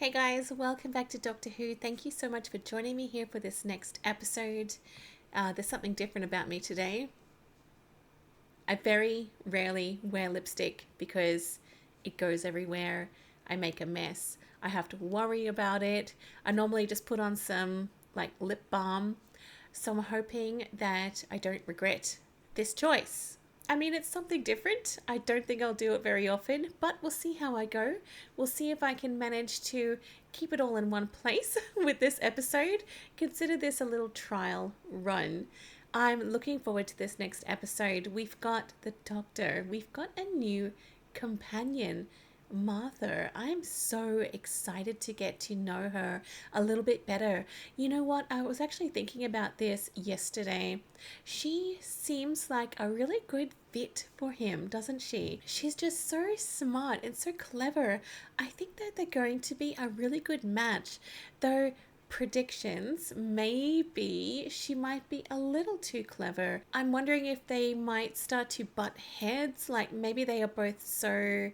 Hey guys, welcome back to Doctor Who. Thank you so much for joining me here for this next episode. There's something different about me today. I very rarely wear lipstick because it goes everywhere. I make a mess. I have to worry about it. I normally just put on some lip balm. So I'm hoping that I don't regret this choice. I mean, it's something different. I don't think I'll do it very often, but we'll see how I go. We'll see if I can manage to keep it all in one place with this episode. Consider this a little trial run. I'm looking forward to this next episode. We've got the Doctor. We've got a new companion, Martha. I'm so excited to get to know her a little bit better. You know what? I was actually thinking about this yesterday. She seems like a really good fit for him, doesn't she? She's just so smart and so clever. I think that they're going to be a really good match, though predictions, maybe she might be a little too clever. I'm wondering if they might start to butt heads, like maybe they are both so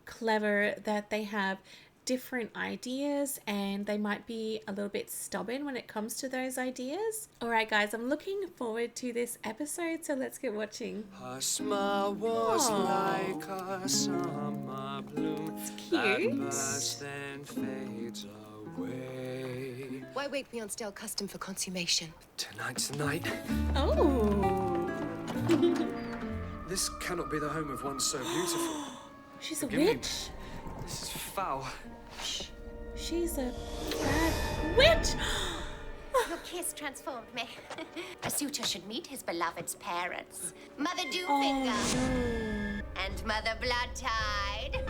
clever that they have different ideas and they might be a little bit stubborn when it comes to those ideas. Alright guys, I'm looking forward to this episode, so let's get watching. Her smile was like a summer bloom. It's cute. That bursts then fades away. Why wake me on stale custom for consummation? Tonight's the night. Oh. This cannot be the home of one so beautiful. She's a Forgive me. witch. This is foul. She's a bad witch. Your kiss transformed me. A suitor should meet his beloved's parents. Mother Oh, Dewfinger no. and Mother Bloodtide.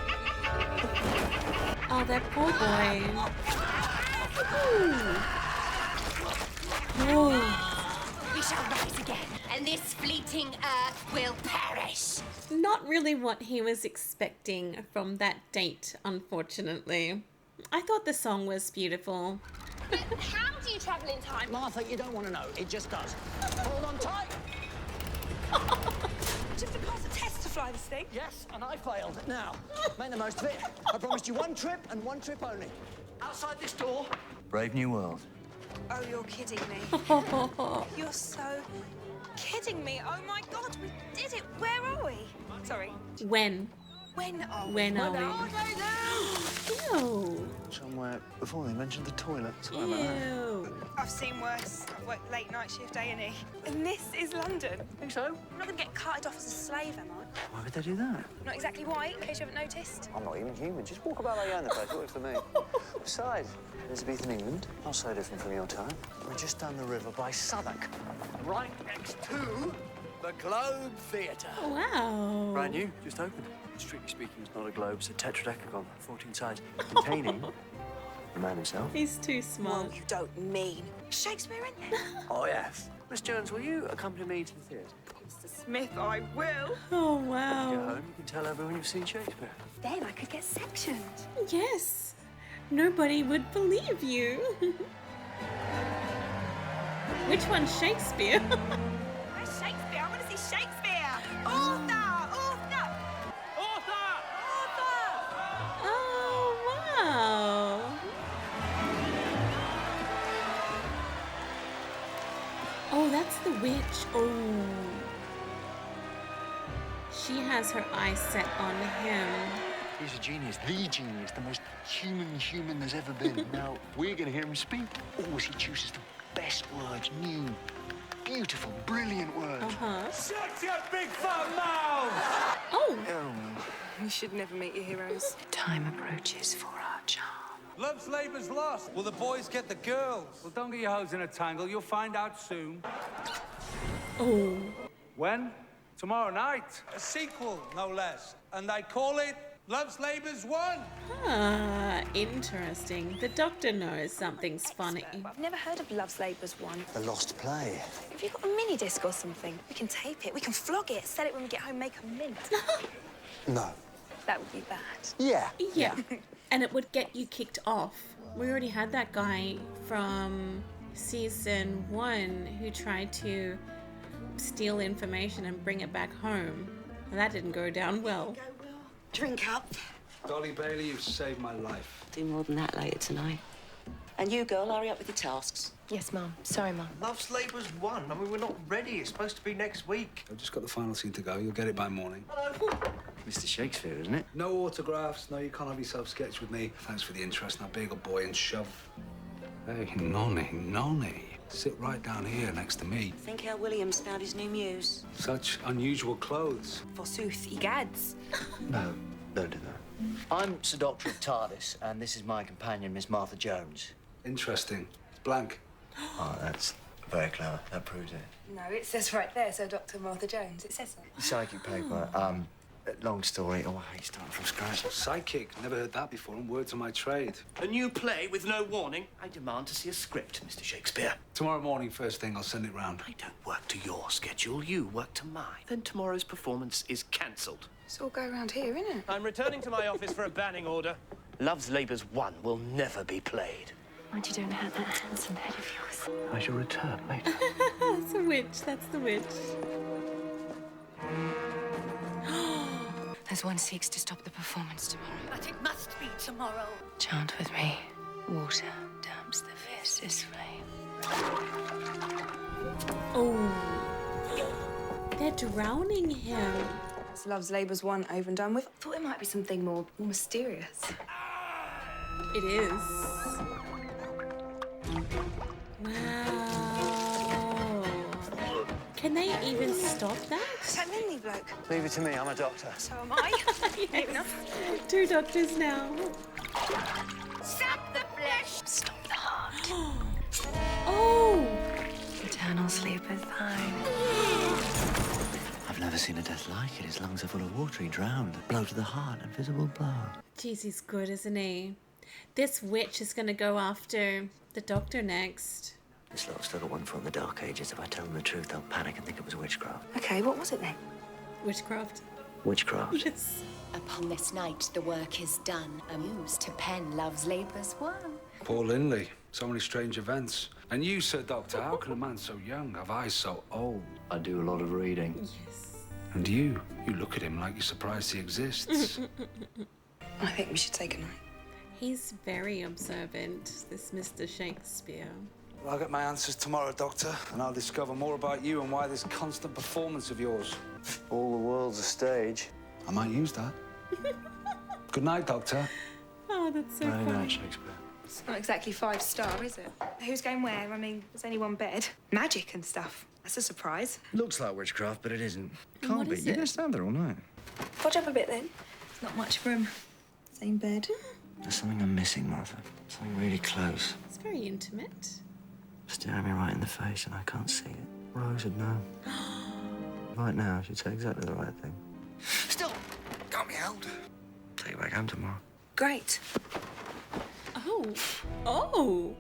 Oh, that poor boy. Oh. We shall rise again, and this fleeting earth will perish. Not really what he was expecting from that date, unfortunately. I thought the song was beautiful. But how do you travel in time? Martha, you don't want to know. It just does. Hold on tight. Just to pass a test to fly this thing? Yes, and I failed. Now, make the most of it. I promised you one trip and one trip only. Outside this door. Brave new world. Oh, you're kidding me. You're so kidding me. Oh my God, we did it. Where are we? Sorry. When? When are we? When are Are we? they now? Ew. Somewhere before they mentioned the toilet. Sorry about that. Ew. I've seen worse. I've worked late night shift A&E. And this is London. Think so? I'm not going to get carted off as a slave, am I? Why would they do that? Not exactly white, in case you haven't noticed. I'm not even human. Just walk about like you own the place. It works for me. Besides, Elizabethan England, not so different from your time. We're just down the river by Southwark. Right next to the Globe Theatre. Wow. Brand new, just opened. Strictly speaking, it's not a globe, it's a tetradecagon, 14 sides, containing the man himself. He's too smart. You don't mean. Shakespeare in there? Oh, yes. Miss Jones, will you accompany me to the theatre? Mr. Smith, I will. Oh, Go wow. home, you can tell everyone you've seen Shakespeare. Then I could get sectioned. Yes. Nobody would believe you. Which one's Shakespeare? Where's Shakespeare? I want to see Shakespeare. Author! Oh, wow. Oh, that's the witch. Oh. She has her eyes set on him. He's a genius, the most human there's ever been. Now, we're going to hear him speak. Always he chooses the best words, new, beautiful, brilliant words. Uh-huh. Shut your big fat mouth! Oh. Oh, You should never meet your heroes. Time approaches for our charm. Love's labour's lost. Will the boys get the girls? Well, don't get your hose in a tangle. You'll find out soon. Oh. When? Tomorrow night. A sequel, no less. And I call it Love's Labour's Won. Ah, interesting. The Doctor knows something's funny. I've never heard of Love's Labour's Won. the lost play. Have you got a mini disc or something? We can tape it, we can flog it, sell it when we get home, make a mint. No. That would be bad. Yeah. Yeah. And it would get you kicked off. We already had that guy from season 1 who tried to steal information and bring it back home. And that didn't go down well. Drink up. Dolly Bailey, you've saved my life. Do more than that later tonight. And you, girl, hurry up with your tasks. Yes, Mum. Sorry, Mum. Love's Labour's won. I mean, we're not ready. It's supposed to be next week. I've just got the final scene to go. You'll get it by morning. Mr. Shakespeare, isn't it? No autographs. No, you can't have yourself sketched with me. Thanks for the interest. Now, be a good boy and shove. Hey, Nonny. Sit right down here next to me. Think how William's found his new muse. Such unusual clothes. Forsooth, egads. No, don't do that. I'm Sir Doctor of TARDIS, and this is my companion, Miss Martha Jones. Interesting. It's blank. Oh, that's very clever. That proves it. No, it says right there, so Dr. Martha Jones. It says so. Psychic paper. Long story. Oh, I hate starting from scratch. Psychic. Never heard that before. And word to my trade. A new play with no warning? I demand to see a script, Mr. Shakespeare. Tomorrow morning, first thing, I'll send it round. I don't work to your schedule. You work to mine. Then tomorrow's performance is cancelled. It's all go around here, isn't it? I'm returning to my office for a banning order. Love's Labour's Won will never be played. Mind you don't have that handsome head of yours. I shall return later. That's the witch. That's the witch. As one seeks to stop the performance tomorrow. But it must be tomorrow. Chant with me. Water damps the fiercest flame. Oh. They're drowning him. It's Love's Labour's won, over and done with. I thought it might be something more mysterious. It is. Wow. Can they even stop that? Is that Linley bloke? Leave it to me. I'm a doctor. So am I. Yes. Two doctors now. Stop the flesh! Stop the heart. Oh. Eternal sleep is thine. I've never seen a death like it. His lungs are full of water. He drowned. Blow to the heart. Invisible blow. Jeez, he's good, isn't he? This witch is going to go after the doctor next. This lot's still at one from the Dark Ages. If I tell them the truth, they'll panic and think it was witchcraft. Okay, what was it then? Witchcraft. Witchcraft? Yes. Upon this night, the work is done. A muse to pen Love's Labour's Won. Poor Linley. So many strange events. And you, Sir Doctor, how can a man so young have eyes so old? I do a lot of reading. Yes. And you look at him like you're surprised he exists. I think we should take a night. He's very observant, this Mr. Shakespeare. Well, I'll get my answers tomorrow, Doctor, and I'll discover more about you and why this constant performance of yours. All the world's a stage. I might use that. Good night, Doctor. Oh, that's so Night, funny. night, Shakespeare. It's not exactly 5-star, is it? Who's going where? I mean, there's only one bed. Magic and stuff. That's a surprise. Looks like witchcraft, but it isn't. And Can't what be. is You're it? gonna stand there all night. Podge up a bit then. There's not much room. Same bed. There's something I'm missing, Martha. Something really close. It's very intimate. Staring me right in the face, and I can't see it. Rose would know. Right now, she'd say exactly the right thing. Still, can't be held. Take you back home tomorrow. Great. Oh. Oh.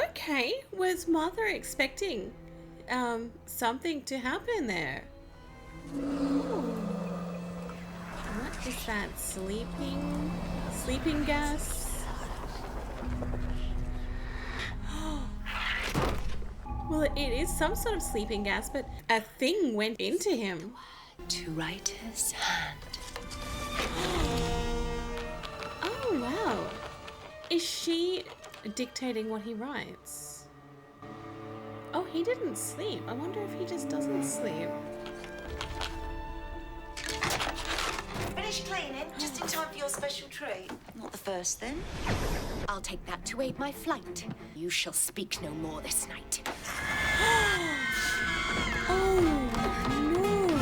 Okay. Was Mother expecting something to happen there? Ooh. What is that? Sleeping gas? Well, it is some sort of sleeping gas, but a thing went into him. To writer's hand. Oh, wow. Is she dictating what he writes? Oh, he didn't sleep. I wonder if he just doesn't sleep. Finished cleaning, just in time for your special treat. Not the first, then. I'll take that to aid my flight. You shall speak no more this night. Oh, no.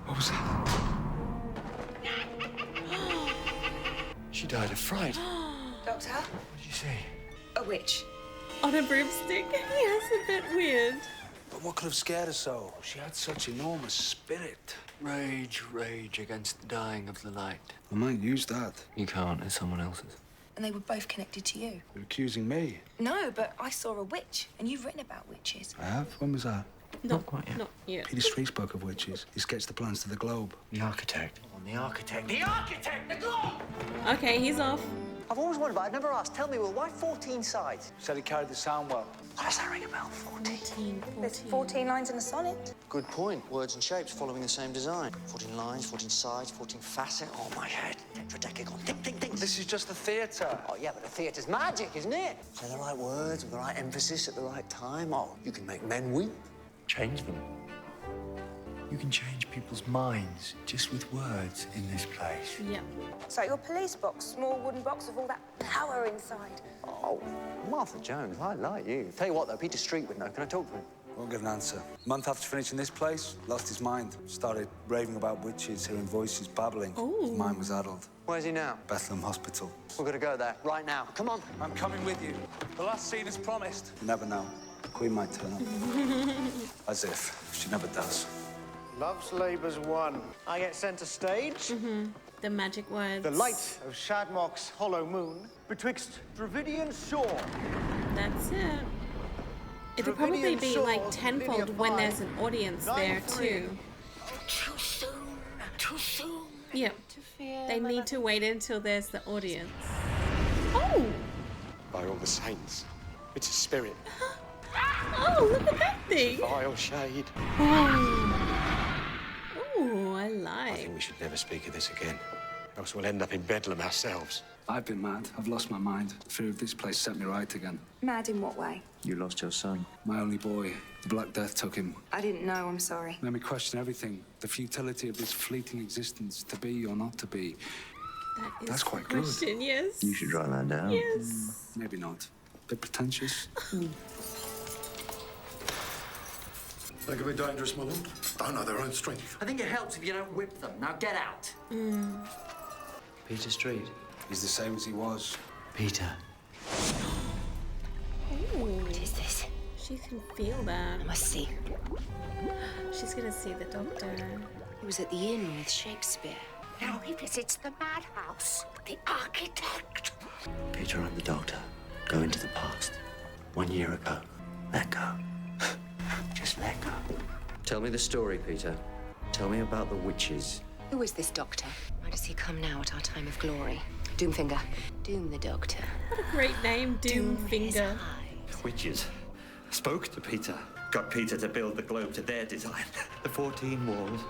What was that? She died of fright. Doctor? What did you see? A witch. On a broomstick? Yes, a bit weird. But what could have scared her so? She had such enormous spirit. Rage, rage against the dying of the light. I might use that. You can't, it's someone else's. And they were both connected to you. You're accusing me. No, but I saw a witch, and you've written about witches. I have? When was that? Not quite yet. Not yet. Peter Street spoke of witches. He sketched the plans to the globe. The architect. On the architect. The architect! The globe! Okay, he's off. I've always wondered, but I've never asked. Tell me, Will, why 14 sides? Said he carried the sound well. What does that ring a bell? 14. There's 14 lines in a sonnet. Good point. Words and shapes following the same design. 14 lines, 14 sides, 14 facets. Oh, my head. Tetradecagon. Think, think, think. This is just the theatre. Oh, yeah, but the theatre's magic, isn't it? Say the right words with the right emphasis at the right time. Oh, you can make men weep. Change them. You can change people's minds just with words in this place. Yep. It's like your police box, small wooden box with all that power inside. Oh, Martha Jones, I like you. Tell you what, though, Peter Street would know. Can I talk to him? Won't get an answer. A month after finishing this place, lost his mind. Started raving about witches, hearing voices, babbling. Ooh. His mind was addled. Where's he now? Bethlehem Hospital. We're gonna go there, right now. Come on. I'm coming with you. The last scene is promised. You never know. The Queen might turn up. As if. She never does. Love's labour's won. I get centre stage. The magic words. The light of Shadmock's hollow moon betwixt Dravidian shore. That's it. It'll probably be like tenfold when there's an audience there too. Too soon. Too soon. Yep. They need to wait until there's the audience. Oh! By all the saints, it's a spirit. Oh, look at that thing! Vile shade. Oh, I I like. think we should never speak of this again, else we'll end up in Bedlam ourselves. I've been mad. I've lost my mind. The fear of this place set me right again. Mad in what way? You lost your son. My only boy. The Black Death took him. I didn't know, I'm sorry. Made me question everything. The futility of this fleeting existence, to be or not to be. That is That's quite the good. question, yes. You should write that down. Yes. Maybe not. Bit pretentious. They can be dangerous, my lord. Don't know their own strength. I think it helps if you don't whip them. Now get out. Peter Street. He's the same as he was. Peter. What is this? She can feel that. I must see. She's gonna see the doctor. He was at the inn with Shakespeare. Now he visits the madhouse. The architect. Peter, I'm the doctor. Go into the past. 1 year ago. Let go. Just let go. Tell me the story, Peter. Tell me about the witches. Who is this doctor? Why does he come now at our time of glory? Doomfinger. Doom the doctor. What a great name, Doomfinger. The witches spoke to Peter. Got Peter to build the globe to their design. The 14 walls.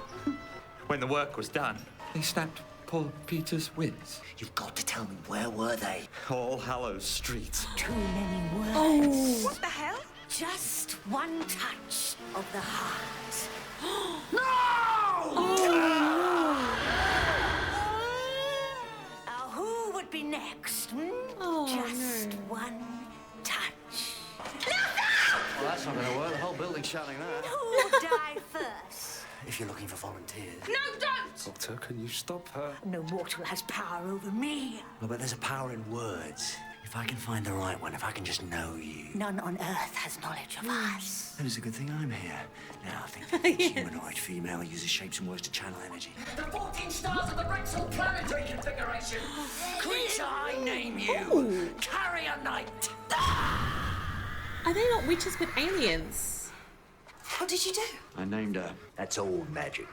When the work was done, they snapped poor Peter's wits. You've got to tell me, where were they? All Hallows Street. Too many words. Oh. What the hell? Just one touch of the heart. Now, who would be next? Just one touch. Well, that's not going to work. The whole building's shouting that. Who will die first? If you're looking for volunteers. No, don't! Doctor, can you stop her? No mortal has power over me. No, but there's a power in words. If I can find the right one, if I can just know you. None on earth has knowledge of us. Then it's a good thing I'm here. Now I think the humanoid female uses shapes and words to channel energy. The 14 stars of the Brexel planetary configuration. Creature, I name you. Ooh. Carrier Knight. Are they not witches but aliens? What did you do? I named her. That's all magic.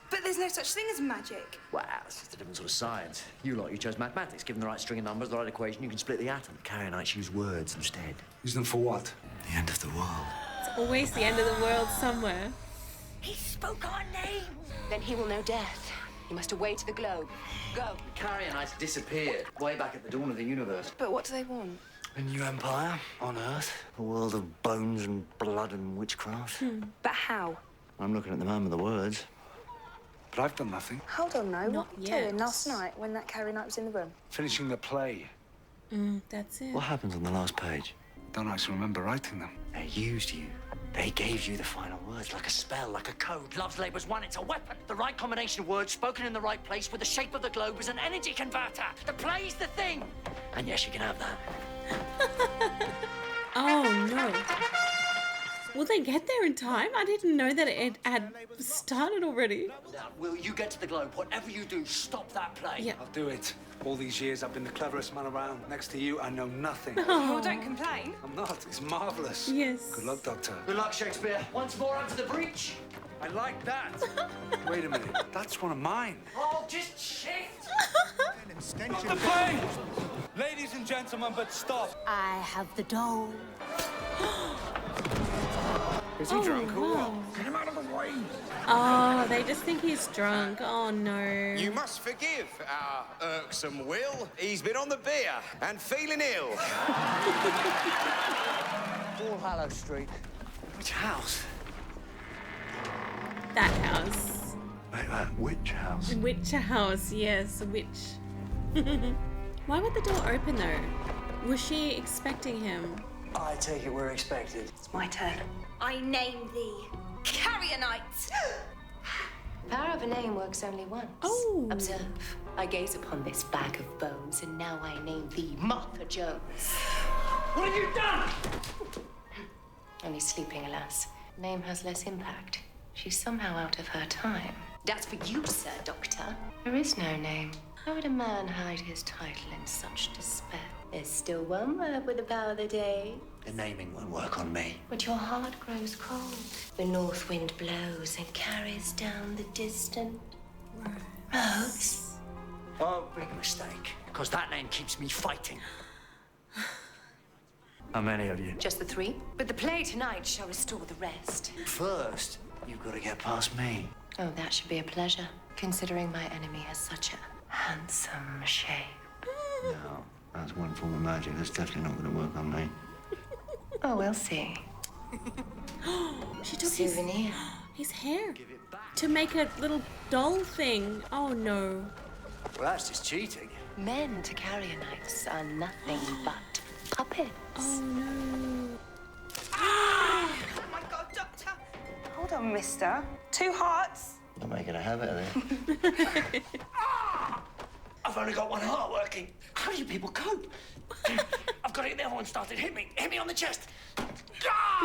But there's no such thing as magic. Wow, it's just a different sort of science. You chose mathematics. Given the right string of numbers, the right equation, you can split the atom. Carrier Knights use words instead. Use them for what? The end of the world. It's always the end of the world somewhere. He spoke our name. Then he will know death. He must away to the globe. Go. Carrier Knights disappeared way back at the dawn of the universe. But what do they want? A new empire on Earth. A world of bones and blood and witchcraft. But how? I'm looking at the man with the words. But I've done nothing. Hold on, no. Not What were you yet. doing last night when that Carrie Knight was in the room? Finishing the play. That's it. What happens on the last page? Don't actually remember writing them. They used you. They gave you the final words, like a spell, like a code. Love's labour's won, it's a weapon. The right combination of words spoken in the right place with the shape of the globe is an energy converter. The play's the thing. And yes, you can have that. Oh, no. Will they get there in time? I didn't know that it had started already. Now, will you get to the globe? Whatever you do, stop that play. Yeah. I'll do it. All these years, I've been the cleverest man around. Next to you, I know nothing. Well, don't complain. I'm not. It's marvellous. Yes. Good luck, Doctor. Good luck, Shakespeare. Once more onto the breach. I like that. Wait a minute. That's one of mine. Oh, just shit. Stop the plane! Ladies and gentlemen, but stop. I have the doll. Is he drunk or wow. what? Get him out of the way. Oh, they just think he's drunk. Oh, no. You must forgive our irksome Will. He's been on the beer and feeling ill. All Hallows Street. Which house? That house. Like that witch house. Witch house, yes, witch. Why would the door open, though? Was she expecting him? I take it we're expected. It's my turn. I name thee Carrier Knight. Power of a name works only once. Oh. Observe. I gaze upon this bag of bones, and now I name thee Martha Jones. What have you done? Only sleeping, alas. Name has less impact. She's somehow out of her time. That's for you, Sir Doctor. There is no name. How would a man hide his title in such despair? There's still one word with the power of the day. The naming won't work on me. But your heart grows cold. The north wind blows and carries down the distant roads. Oh, big mistake. Because that name keeps me fighting. How many of you? Just the three? But the play tonight shall restore the rest. First, you've got to get past me. Oh, that should be a pleasure, considering my enemy has such a handsome shape. No, that's one form of magic. That's definitely not going to work on me. Oh, we'll see. She took Souvenir. his hair to make a little doll thing. Oh, no. Well, that's just cheating. Men to carrier knights are nothing but puppets. Oh, no. Oh my God, Doctor! Hold on, mister. 2 hearts. I'm making a habit of it. I've only got one heart working. How do you people cope? I've got it. The other one started. Hit me on the chest.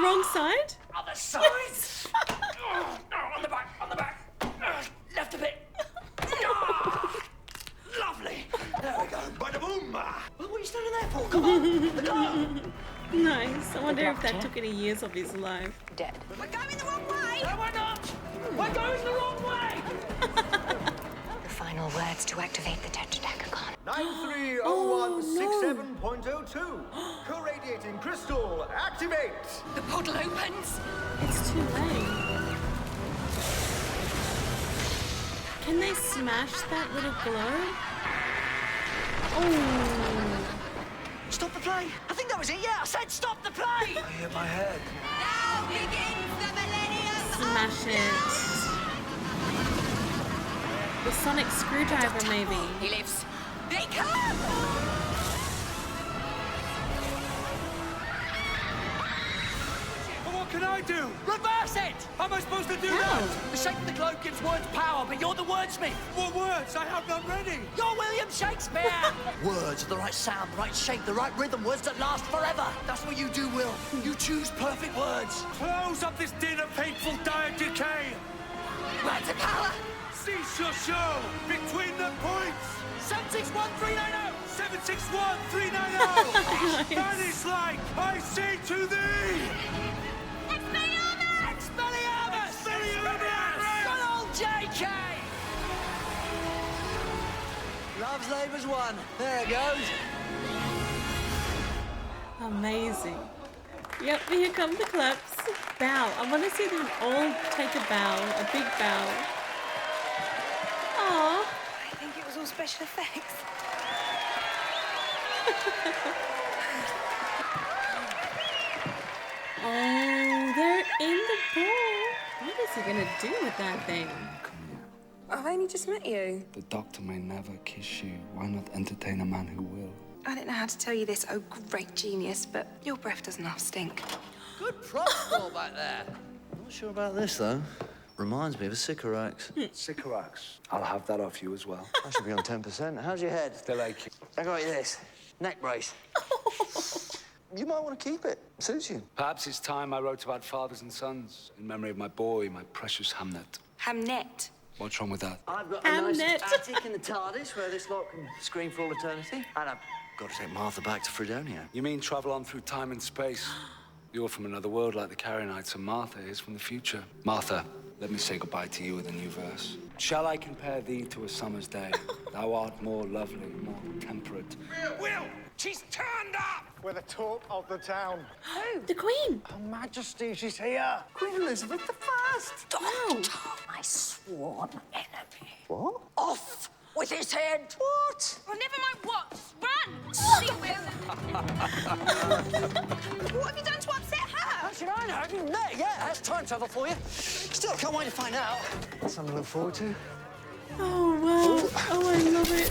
Wrong side? Other side. On the back. Left a bit. Lovely. There we go. Bada boom. What are you standing there for? Come on. Nice. I wonder if that took any years of his life. Dead. We're going the wrong way! No, we're not! We're going the wrong way! The final words to activate the tetradecagon. 930167.02. Co-radiating crystal, activate! The portal opens. It's too late. Can they smash that little globe? Oh. Stop the play. I think that was it. Yeah, I said stop the play. I hit my head. Now begins the millennium. Smash it. The sonic screwdriver, maybe. He lives. They come! But what can I do? Reverse it! How am I supposed to do How? that? The shape of the globe gives words power, but you're the wordsmith. What words? I have none ready. You're William Shakespeare! Words are the right sound, the right shape, the right rhythm, words that last forever. That's what you do, Will. You choose perfect words. Close up this din of hateful dire decay. Words of power. Cease your show between the points. 761390! 761390. That is like I say to thee. Expelliarmus! Expelliarmus! Good old JK! Love's Labour's won. There it goes. Amazing. Yep, here come the claps. Bow. I want to see them all take a bow, a big bow. Aww. I think it was all special effects. Oh, they're in the ball. What is he gonna do with that thing? I've only just met you. The doctor may never kiss you. Why not entertain a man who will? I don't know how to tell you this, oh great genius, but your breath doesn't half stink. Good prop ball back there. Not sure about this, though. Reminds me of a Sycorax. Sycorax. I'll have that off you as well. I should be on 10%. How's your head? Still aching. I got you this. Neck brace. You might want to keep it. Suits you. Perhaps it's time I wrote about fathers and sons in memory of my boy, my precious Hamnet. Hamnet. What's wrong with that? I've got a nice attic in the TARDIS where this lot can scream for all eternity. And I've got to take Martha back to Fredonia. You mean travel on through time and space? You're from another world like the Carrionites, and Martha is from the future. Martha, Let me say goodbye to you with a new verse. Shall I compare thee to a summer's day? Thou art more lovely, more temperate. Will! She's turned up! We're the talk of the town. Who? The Queen! Her Majesty, she's here. Queen Elizabeth I. Doctor, my sworn enemy. What? Off with his head! What? Oh, never mind what. Run! See, Will. What have you done to upset her? How should I know? Have you met yet? That's time travel for you. Still, can't wait to find out. Something to look forward to. Oh, wow. Oh, I love it.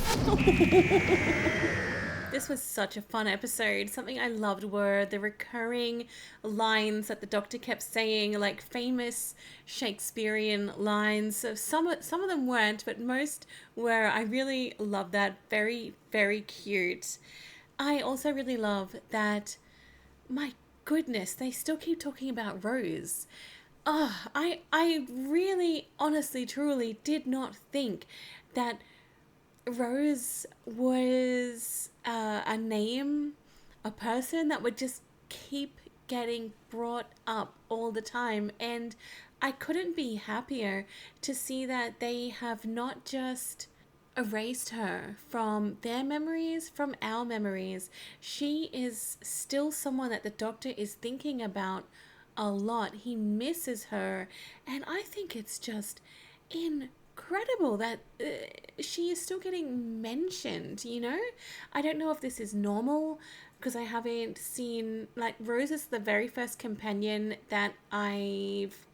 This was such a fun episode. Something I loved were the recurring lines that the Doctor kept saying, like famous Shakespearean lines. So some of them weren't, but most were. I really love that. Very, very cute. I also really love that, my goodness, they still keep talking about Rose. I really, honestly, truly did not think that Rose was a name, a person that would just keep getting brought up all the time. And I couldn't be happier to see that they have not just erased her from their memories, from our memories. She is still someone that the Doctor is thinking about a lot. He misses her, and I think it's just incredible that she is still getting mentioned, you know? I don't know if this is normal, because I haven't seen, like, Rose is the very first companion that I've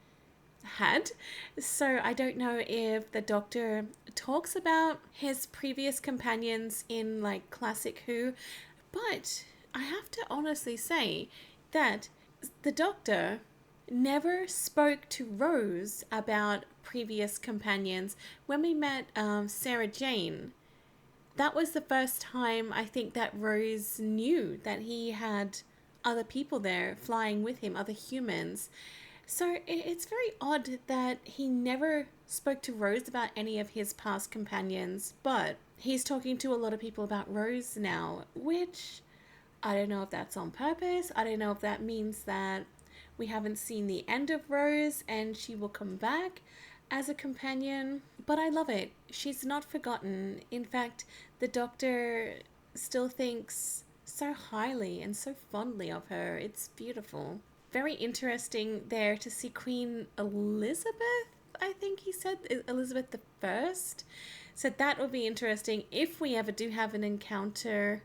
had, so I don't know if the Doctor talks about his previous companions in, like, classic Who, but I have to honestly say that the Doctor never spoke to Rose about previous companions. When we met Sarah Jane, that was the first time I think that Rose knew that he had other people there flying with him, other humans. So it's very odd that he never spoke to Rose about any of his past companions, but he's talking to a lot of people about Rose now, which I don't know if that's on purpose. I don't know if that means that we haven't seen the end of Rose and she will come back as a companion, but I love it. She's not forgotten. In fact, the Doctor still thinks so highly and so fondly of her. It's beautiful. Very interesting there to see Queen Elizabeth, I think he said, Elizabeth I. So that will be interesting if we ever do have an encounter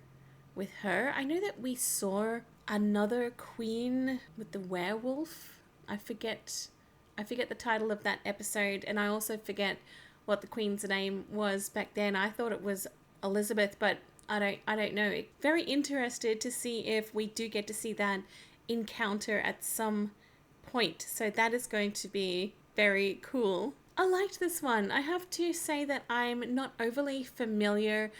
with her. I know that we saw another queen with the werewolf. I forget the title of that episode, and I also forget what the queen's name was back then. I thought it was Elizabeth, but I don't know. Very interested to see if we do get to see that encounter at some point. So that is going to be very cool. I liked this one. I have to say that I'm not overly familiar,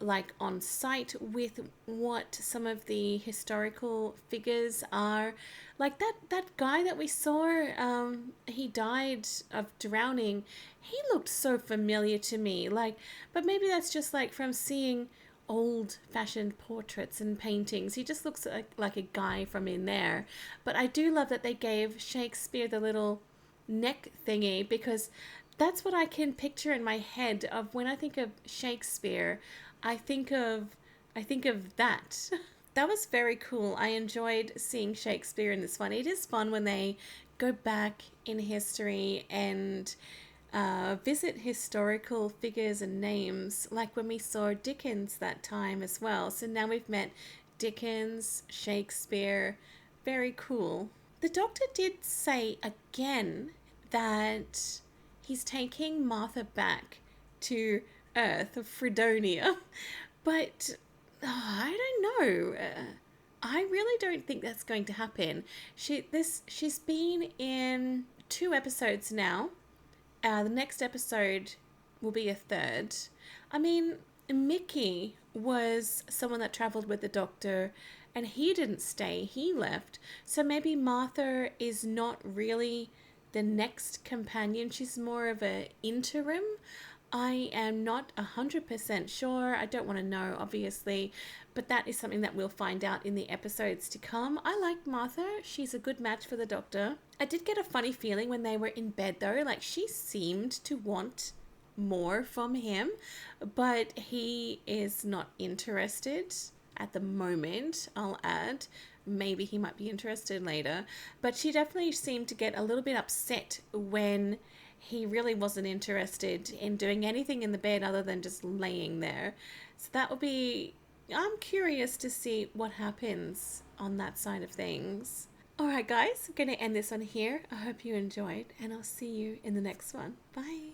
like, on site with what some of the historical figures are. Like that guy that we saw, he died of drowning. He looked so familiar to me. Like, but maybe that's just like from seeing old-fashioned portraits and paintings. He just looks like a guy from in there. But I do love that they gave Shakespeare the little neck thingy, because that's what I can picture in my head of when I think of Shakespeare. I think of that. That was very cool. I enjoyed seeing Shakespeare in this one. It is fun when they go back in history and visit historical figures and names, like when we saw Dickens that time as well. So now we've met Dickens, Shakespeare. Very cool. The Doctor did say again that he's taking Martha back to Earth, Fredonia, but I don't know. I really don't think that's going to happen. She's been in 2 episodes now. The next episode will be a 3rd. I mean, Mickey was someone that travelled with the Doctor, and he didn't stay. He left. So maybe Martha is not really the next companion. She's more of an interim. I am not 100% sure. I don't want to know, obviously, but that is something that we'll find out in the episodes to come. I like Martha. She's a good match for the Doctor. I did get a funny feeling when they were in bed, though. Like, she seemed to want more from him, but he is not interested at the moment, I'll add. Maybe he might be interested later. But she definitely seemed to get a little bit upset when he really wasn't interested in doing anything in the bed other than just laying there. So that will be... I'm curious to see what happens on that side of things. Alright guys, I'm going to end this one here. I hope you enjoyed, and I'll see you in the next one. Bye!